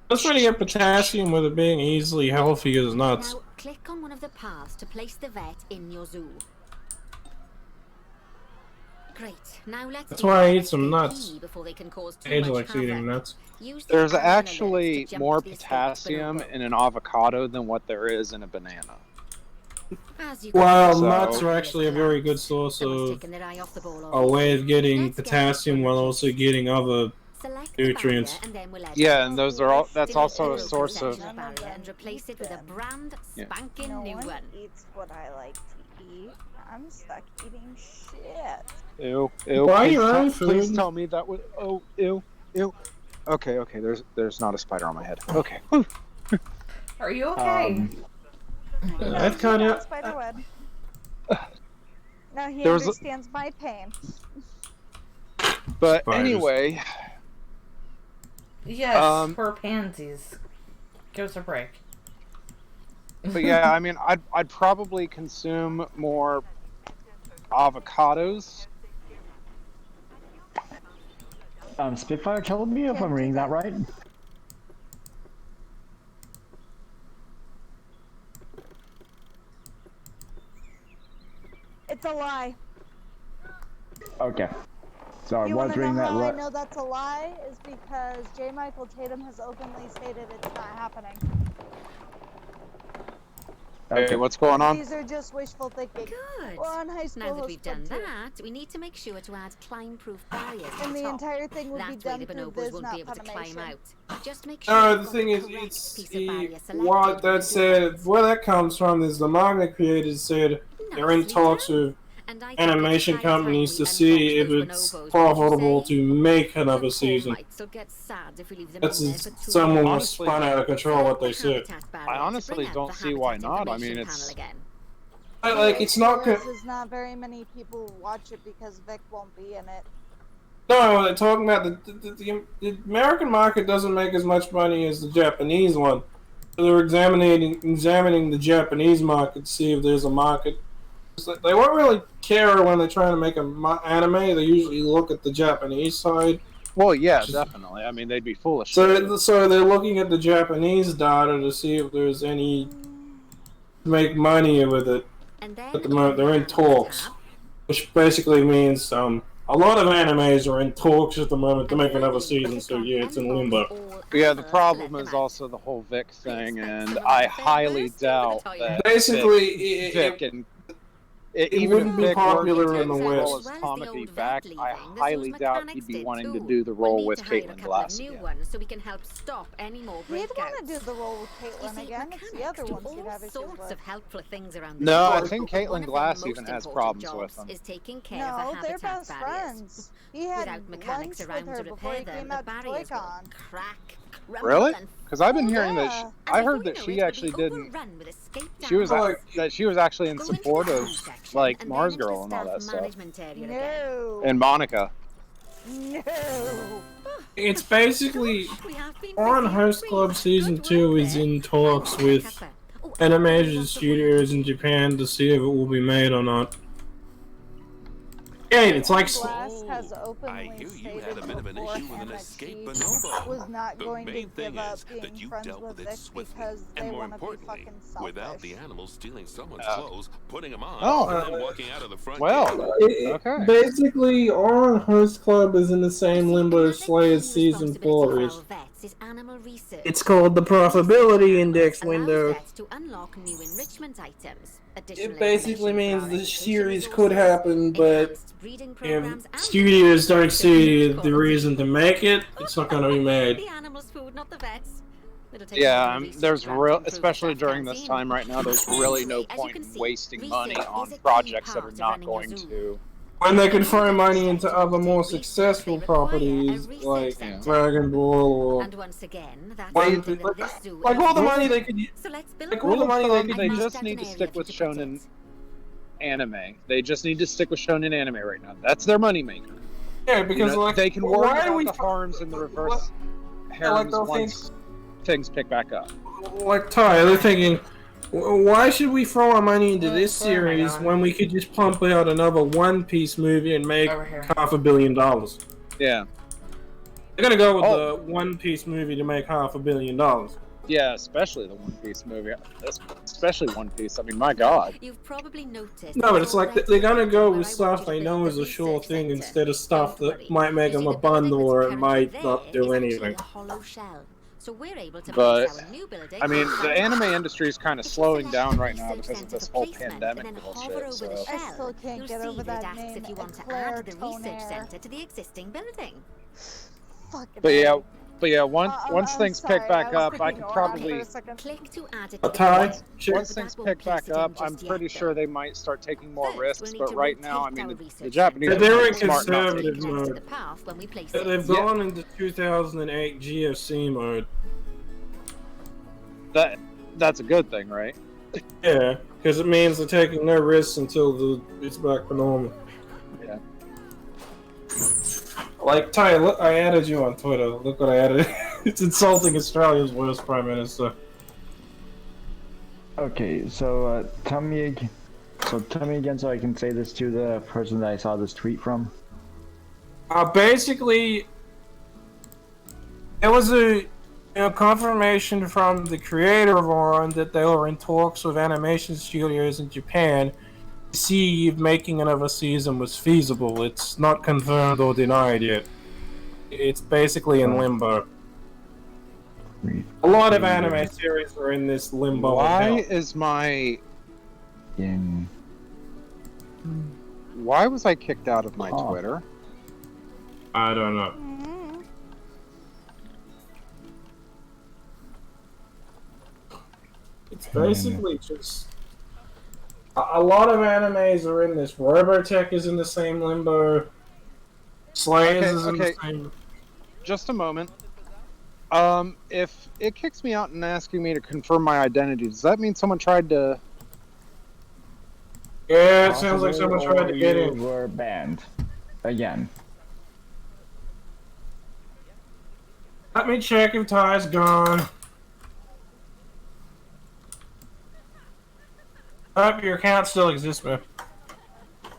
That's trying to get potassium with it being easily healthy as nuts. Now, click on one of the paths to place the vet in your zoo. Great. Now let's. That's why I eat some nuts. Before they can cause too Age much likes eating havoc. nuts. There's actually more potassium in an avocado than what there is in a banana. Well, nuts are actually a very good source of a way of getting potassium while also getting other nutrients. Yeah, and those are all. That's also a source of. And replace it with a brand spanking new one. Eats what I like to eat. I'm stuck eating shit. Ew, ew. Why Please, your own please food? tell me that was. Oh, ew, ew. Okay, okay. There's not a spider on my head. Okay. Are you okay? I've kind of. Spiderweb. Now he There was a- understands my pain. But Spiders. anyway, Yes, poor pansies. Give us a break. but yeah, I mean, I'd probably consume more avocados. Spitfire told me if I'm reading that right. It's a lie. Okay. So I You was want to know reading that how I right. know that's a lie? Is because J. Michael Tatum has openly stated it's not happening. Hey, Okay. what's going on? These are just wishful thinking. Good. We're on high school Now that host we've done club, too. that, we need to make sure to add climb-proof barriers And on the top. entire thing would be That way done the through bonobos Viz, won't not be able to climb Funimation. out. Just make sure No, you've the got thing is, correct it's piece of barrier selected what when you that do said. that. Where that comes from is the manga creators said they're in Nicely talks done. with And I think animation it's high time companies we to see if unbox those it's bonobos, profitable wouldn't you to say? make another The poor season. mites will get sad if we leave them That's in there for too someone long. was spun out of control what they said. I honestly don't see why not. I mean, it's. Like, it's not good. There's not very many people watch it because Vic won't be in it. No, they're talking about the American market doesn't make as much money as the Japanese one. So they're examining the Japanese market to see if there's a market. It's like, they won't really care when they're trying to make an anime. They usually look at the Japanese side. Well, yeah, definitely. I mean, they'd be foolish. So they're looking at the Japanese data to see if there's any make money with it. At the moment, they're in talks, which basically means a lot of animes are in talks at the moment to make another season. So yeah, it's in limbo. But yeah, the problem is also the whole Vic thing, and I highly doubt that Basically, Vic and it even wouldn't if be Vic popular were in the to get the role West. as comedy back, I highly doubt he'd be wanting to do the role with Caitlin Glass again. So we can help stop any more He'd want breakouts. to do the role with Caitlyn again. It's the other ones he'd have issues sorts with. of helpful things around the No, shop. I think One Caitlin of Glass their even most has important problems with jobs him. is taking care of No, the they're habitat best barriers. friends. He had Without mechanics lunch around with her to before repair he them, came the out to barriers will Toy-Con. crack, crumble, Really? and Because I've been hearing Yeah. that. I heard that she actually didn't. She was that she was actually in support of like Mars Girl and all that stuff, No. and Monica. No. It's basically on Host Club Season 2 is in talks with animation studios in Japan to see if it will be made or not. Yeah, it's like Glass has I openly hear you stated had a bit of an issue with beforehand an that escape she bonobo. was not The going to main thing give up is that being you friends dealt with with it Vic swiftly, because they and more want to be importantly, fucking selfish. without the animals stealing someone's Uh, clothes, putting them on, oh, and then walking out of the front well, gate. okay. Basically, Oran Host Club is in the same limbo as Slayer's Season 4 is. It's called the Profitability Index window. It basically means the series could happen, but if studios don't see the reason to make it, it's not going to be made. Yeah, there's real, especially during this time right now. There's really no point in wasting money on projects that are not going to. When they can throw money into other more successful properties like Dragon Ball or And once again, that's One- something that this zoo like all the is- money they could use. So let's build like one all the money they and could They mark just out need an to area stick with to protect. shonen anime. They just need to stick with shonen anime right now. That's their moneymaker. Yeah, because You know, like they can worry why do about we the harms and the reverse like harems those once things pick back up. like Ty, they're thinking, Why should we throw our money into this series when we could just pump out another One Piece movie and make $500 million? Yeah. They're gonna go with the One Piece movie to make $500 million. Yeah, especially the One Piece movie. Especially One Piece. I mean, my God. You've probably noticed. No, but it's like they're gonna go with stuff they know is a sure thing instead of stuff that might make them a bundle or it might not do anything. So we're able to but, I mean, the anime industry is kind of slowing down right now because of this whole pandemic bullshit, so... I still can't get over that name, if you want to add the research center to the existing building. But yeah, once things pick back up, I could probably... Click to add it Once things pick back up, I'm pretty sure they might start taking more risks, but right now, I mean, the Japanese they're in smart conservative mode. They've gone into 2008 GFC mode. That's a good thing, right? Yeah, because it means they're taking no risks until it's back to normal. Yeah. Like, Ty, look, I added you on Twitter. Look what I added. It's insulting Australia's worst Prime Minister. Okay, so tell me again so I can say this to the person that I saw this tweet from. Basically, it was a confirmation from the creator of Oran that they were in talks with animation studios in Japan to see if making another season was feasible. It's not confirmed or denied yet. It's basically in limbo. A lot of anime series are in this limbo. Why is my... Why was I kicked out of my Twitter? I don't know. It's basically just... A lot of animes are in this. Robotech is in the same limbo. Slayers is in the same... Just a moment. If it kicks me out and asking me to confirm my identity, does that mean someone tried to... Yeah, it sounds like someone tried to get in. You were banned. Again. Let me check if Ty's gone. Your account still exists, man.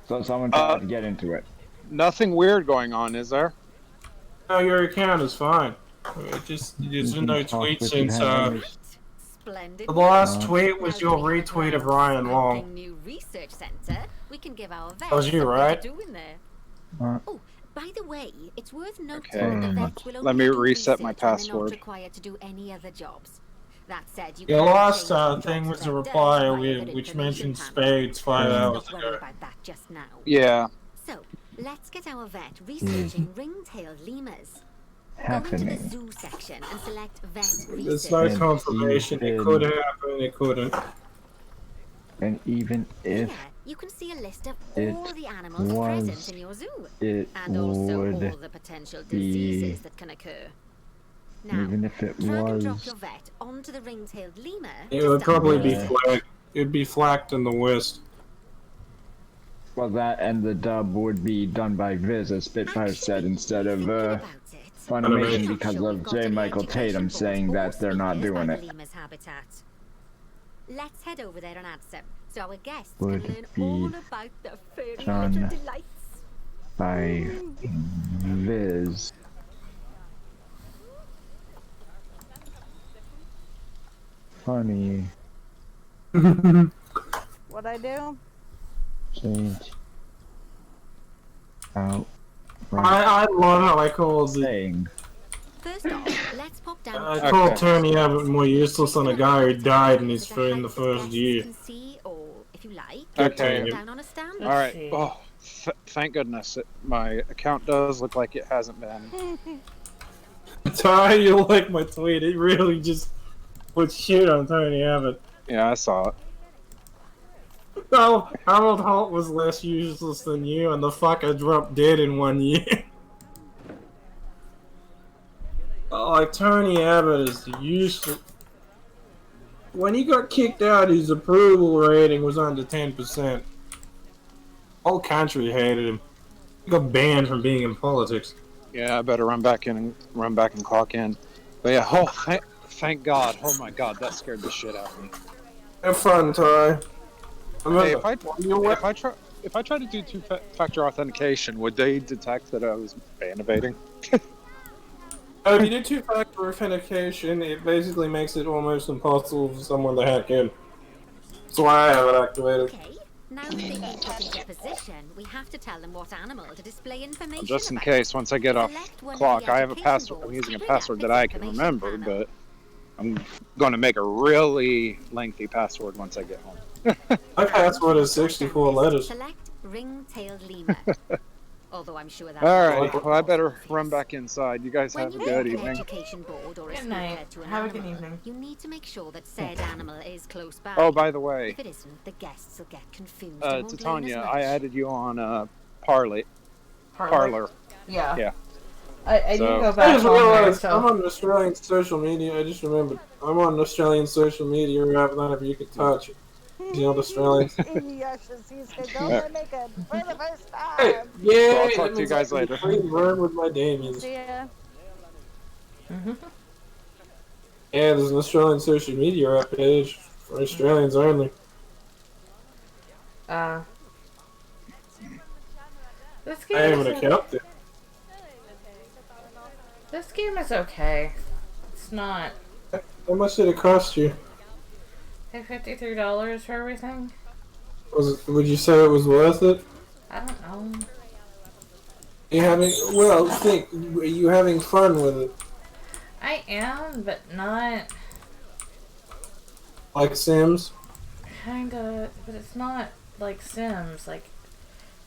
So someone tried to get into it. Nothing weird going on, is there? No, your account is fine. There's no tweet since, the last tweet was your retweet of Ryan Long. That was you, right? Oh, by the way, it's worth noting that the vets will Let me reset my password. Required to do any other jobs. That said, Your last thing was a reply which mentioned Spades 5 hours ago. Yeah. So, let's get our vet researching ring-tailed lemurs. Go into the zoo section and select vet research. There's no confirmation. It could happen, it couldn't. And even if you can see a list of all the animals present in your zoo, and also all the potential diseases that can occur. Now, even if it drag and drop was, your vet onto the ring-tailed lemur. It would probably be flagged. It'd be flagged in the West. well, that and the dub would be done by Viz, as Spitfire said, instead of Funimation, because of J. Michael Tatum saying that they're not doing it. Let's head over there and answer, so our guests Would can learn be all about the fairy done little delights. By Viz. Funny. What'd I do? Change out. I love how I called saying. First off, let's pop down. I called Tony Abbott more useless than a guy who died in the first year. Okay. Down on a stand. All right. Oh, thank goodness my account does look like it hasn't been. Ty, you like my tweet? It really just put shit on Tony Abbott. Yeah, I saw it. No, Harold Holt was less useless than you, and the fucker dropped dead in 1 year. Like, Tony Abbott is useless. When he got kicked out, his approval rating was under 10%. Whole country hated him. He got banned from being in politics. Yeah, I better run back and clock in. But yeah, thank God. Oh my God, that scared the shit out of me. Have fun, Ty. Hey, if I try to do two-factor authentication, would they detect that I was innovating? If you do two-factor authentication, it basically makes it almost impossible for someone to hack in. That's why I have it activated. Okay, now that they've been put into position, we have to tell them what animal to display information Just in about. case, once I get off clock, I have a password. I'm boards using a to bring password up that this I can information remember, panel. but I'm going to make a really lengthy password once I get home. My password is 64 letters. Select ring-tailed lemur. Although I'm sure that. Alright, well I better run back inside. You guys have a good evening. Education board or a Good school night. pet to an Have a animal, good evening. you need to make sure that said animal is close by. Oh, by the way, If it isn't, the guests will get confused. and won't learn as Titania, much. I added you on Parlor. Yeah. Yeah. I So- do go I back just on there, realized I'm so... on Australian social media. I just remembered. I'm on Australian social media app. None of you can touch it. You know, Australians. Yes, he's gonna go mimic it for the first Hey, time. yeah, So I'll talk that to you means guys I can later. free run with my Damians. Yeah. Yeah, there's an Australian social media app page for Australians only. This I game have an is account there. This game is okay. It's not. How much did it cost you? Pay $53 for everything? Would you say it was worth it? I don't know. Are you having fun with it? I am, but not Like Sims? kinda, but it's not like Sims. Like,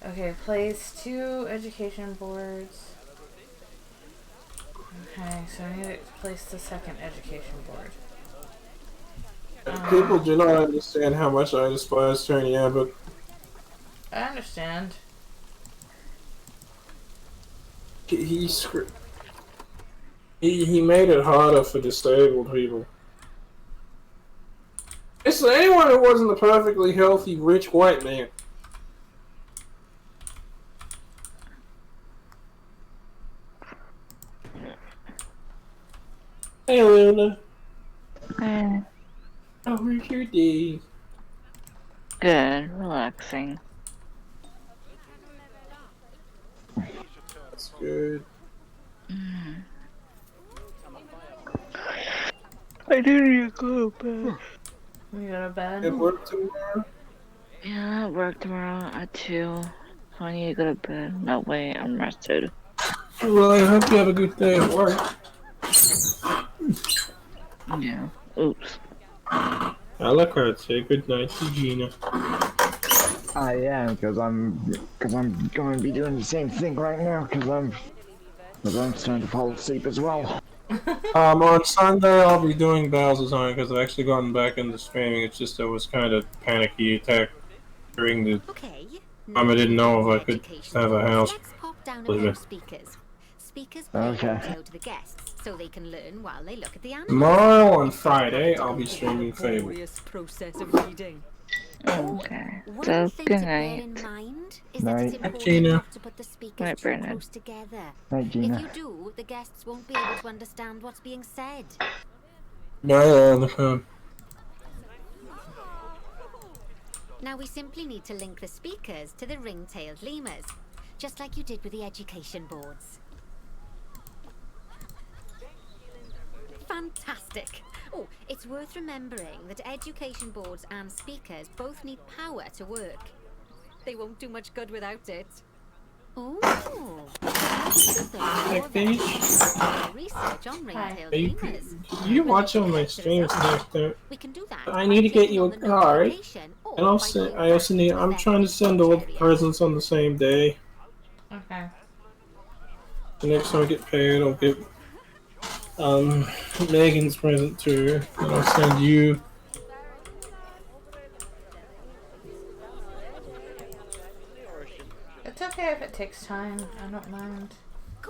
okay, place 2 education boards. Okay, so I need to place the second education board. People do not understand how much I despise Tony Abbott. I understand. He made it harder for disabled people. It's anyone who wasn't a perfectly healthy, rich white man. Hey, Luna. Hey. How was your day? Good, relaxing. That's good. I do need to go to bed. You go to bed? At work tomorrow? Yeah, I work tomorrow at 2. So I need to go to bed. That way I'm rested. Well, I hope you have a good day at work. Yeah. Oops. Alucard, say good night to Gina. I am, because I'm going to be doing the same thing right now, because I'm starting to fall asleep as well. On Sunday I'll be doing Bowser's Time because I've actually gotten back into streaming. It's just I was kind of panicky attack during the Okay. I didn't know if I could have a house. Let's pop down a Believe pair it. of speakers. Speakers play audio to the guests, so they can learn while they look at the animals. Tomorrow on Friday I'll be streaming Fable. Process of reading. Okay. One So, thing good to bear night. in mind is that it's Night. important Gina. not to put the speakers Night, too Brandon. close together. Night, If Gina. you do, the guests won't be able to understand what's being said. No, on the phone. Now we simply need to link the speakers to the ring-tailed lemurs, just like you did with the education boards. Fantastic! Oh, it's worth remembering that education boards and speakers both need power to work. They won't do much good without it. Oh, research on ring-tailed lemurs. You watch all my streams next time. We can do that. I by need to get clicking you on a the card. notification or And by also, doing I also need. I'm that trying to send all the area. presents on the same day. Okay. The next time I get paid, I'll get Megan's present to her, and I'll send you. It's okay if it takes time. I don't mind.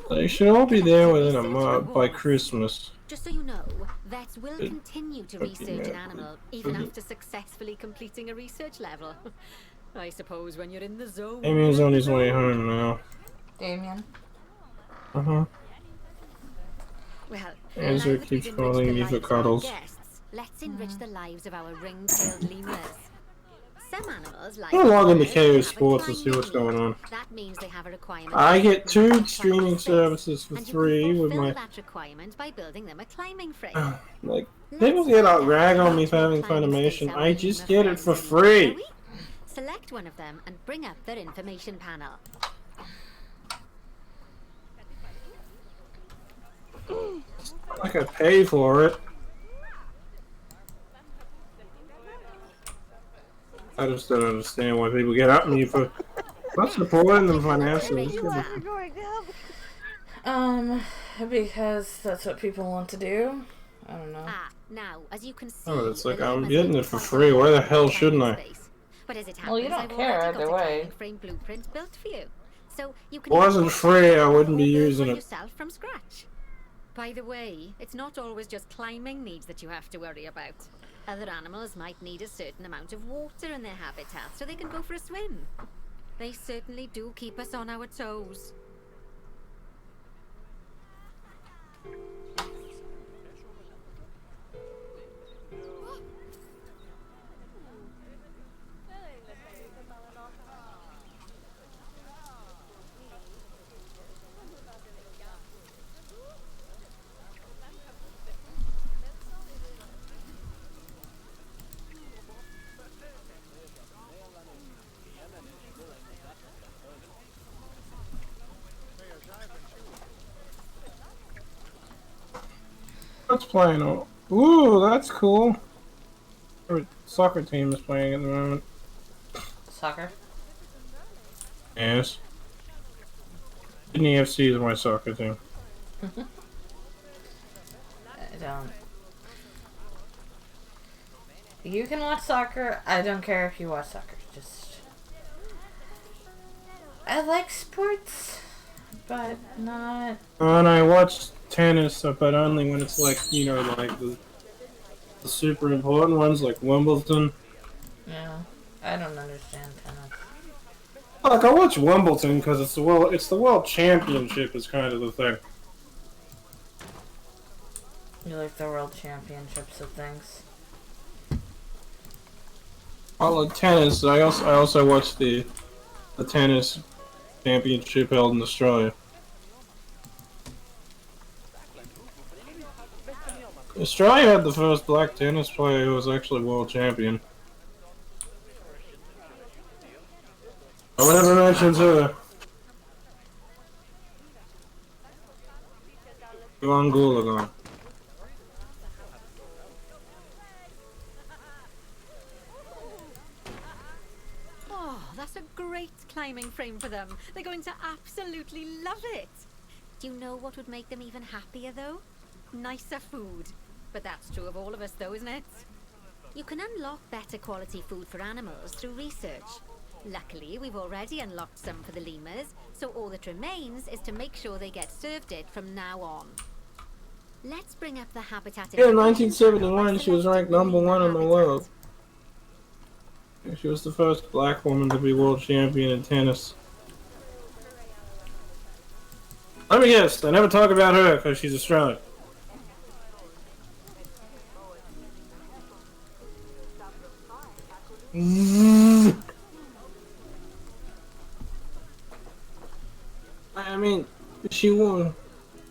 They should all be there within a month by Christmas. Just so you know, vets will It- continue to okay, research an yeah. animal even after successfully completing a research level. I suppose when you're in the zone. Amy's on his way home now. Damien. Uh huh. Well, Ezra now that we've keeps enriched calling the me for lives of our cuddles. guests, let's enrich the lives of our ring-tailed lemurs. Some animals, like I'm gonna log into KO have a Sports and see what's climbing going on. That means they have a requirement I for get certain 2 amount of streaming climbing space, services for and you can free with fulfill my... that requirement by building them a climbing frame. Like, Let's people get find all rag out on me how for much having more climbing space Funimation. our I just lemur get it for friends need, shall free. we? Select one of them and bring up their information panel. Like I pay for it. I just don't understand why people get at me for not supporting them financially. Because that's what people want to do. I don't know. Now, as you can see, Oh, it's like I'm getting it for free. Why the hell shouldn't I? But as it happens, Well, you don't care either way. frame blueprint built for you. So you can Wasn't free, I wouldn't be using it. yourself from scratch. By the way, it's not always just climbing needs that you have to worry about. Other animals might need a certain amount of water in their habitat so they can go for a swim. They certainly do keep us on our toes. What's playing? Ooh, that's cool. Our soccer team is playing at the moment. Soccer? Yes. Sydney FC is my soccer team. I don't. You can watch soccer. I don't care if you watch soccer. Just. I like sports, but not. And I watch tennis, but only when it's like, you know, like the super important ones like Wimbledon. Yeah, I don't understand tennis. Like, I watch Wimbledon because it's the world championship is kind of the thing. You like the world championships of things. I like tennis. I also watch the tennis championship held in Australia. Australia had the first black tennis player who was actually world champion. I would never mention her. Ivan Gulagon. Oh, that's a great climbing frame for them. They're going to absolutely love it. Do you know what would make them even happier, though? Nicer food. But that's true of all of us, though, isn't it? You can unlock better quality food for animals through research. Luckily, we've already unlocked some for the lemurs, so all that remains is to make sure they get served it from now on. Let's bring up the habitat. Yeah, in 1971, she was ranked #1 in the world. She was the first black woman to be world champion in tennis. Let me guess, they never talk about her because she's Australian. I mean, she won.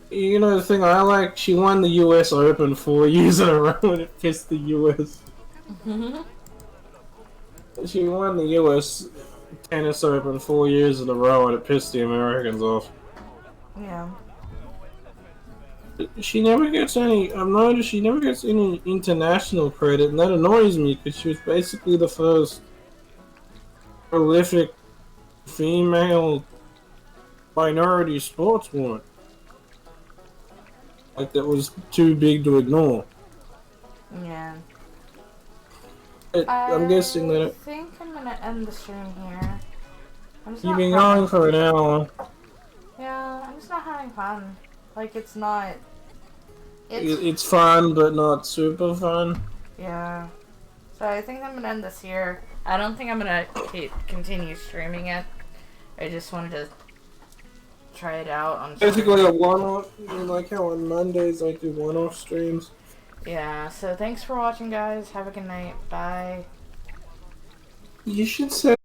You know the thing I like? She won the US Open 4 years in a row and it pissed the US. She won the US Tennis Open 4 years in a row and it pissed the Americans off. Yeah. She never gets any, I've noticed she never gets any international credit, and that annoys me because she was basically the first prolific female minority sportswoman. Like, that was too big to ignore. Yeah. I'm guessing that I think I'm gonna end the stream here. you've been going for an hour. Yeah, I'm just not having fun. Like, it's not... It's fun, but not super fun. Yeah. So I think I'm gonna end this here. I don't think I'm gonna continue streaming it. I just wanted to try it out on Basically a one-off, like how on Mondays I do one-off streams. Yeah, so thanks for watching, guys. Have a good night. Bye. You should say